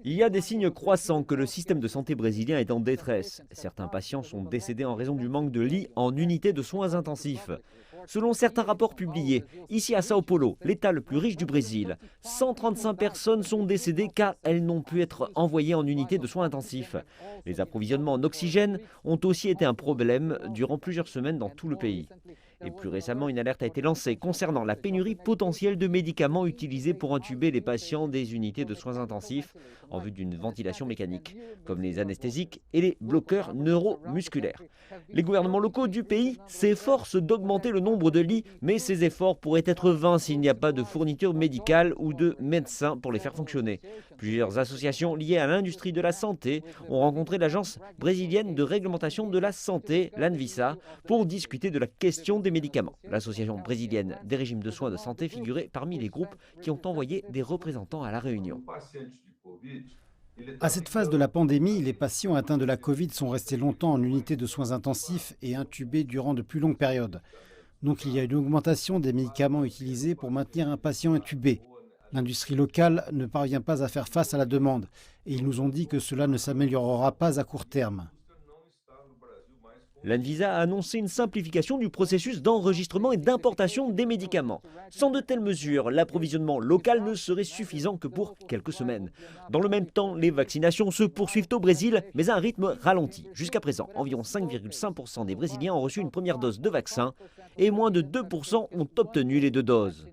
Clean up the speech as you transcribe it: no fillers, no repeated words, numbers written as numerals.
Il y a des signes croissants que le système de santé brésilien est en détresse. Certains patients sont décédés en raison du manque de lits en unité de soins intensifs. Selon certains rapports publiés, ici à Sao Paulo, l'État le plus riche du Brésil, 135 personnes sont décédées car elles n'ont pu être envoyées en unité de soins intensifs. Les approvisionnements en oxygène ont aussi été un problème durant plusieurs semaines dans tout le pays. Et plus récemment, une alerte a été lancée concernant la pénurie potentielle de médicaments utilisés pour intuber les patients des unités de soins intensifs en vue d'une ventilation mécanique, comme les anesthésiques et les bloqueurs neuromusculaires. Les gouvernements locaux du pays s'efforcent d'augmenter le nombre de lits, mais ces efforts pourraient être vains s'il n'y a pas de fourniture médicale ou de médecins pour les faire fonctionner. Plusieurs associations liées à l'industrie de la santé ont rencontré l'Agence brésilienne de réglementation de la santé, l'ANVISA, pour discuter de la question des médicaments. L'association brésilienne des régimes de soins de santé figurait parmi les groupes qui ont envoyé des représentants à la réunion. À cette phase de la pandémie, les patients atteints de la Covid sont restés longtemps en unité de soins intensifs et intubés durant de plus longues périodes. Donc il y a une augmentation des médicaments utilisés pour maintenir un patient intubé. L'industrie locale ne parvient pas à faire face à la demande et ils nous ont dit que cela ne s'améliorera pas à court terme. L'ANVISA a annoncé une simplification du processus d'enregistrement et d'importation des médicaments. Sans de telles mesures, l'approvisionnement local ne serait suffisant que pour quelques semaines. Dans le même temps, les vaccinations se poursuivent au Brésil, mais à un rythme ralenti. Jusqu'à présent, environ 5,5% des Brésiliens ont reçu une première dose de vaccin et moins de 2% ont obtenu les 2 doses.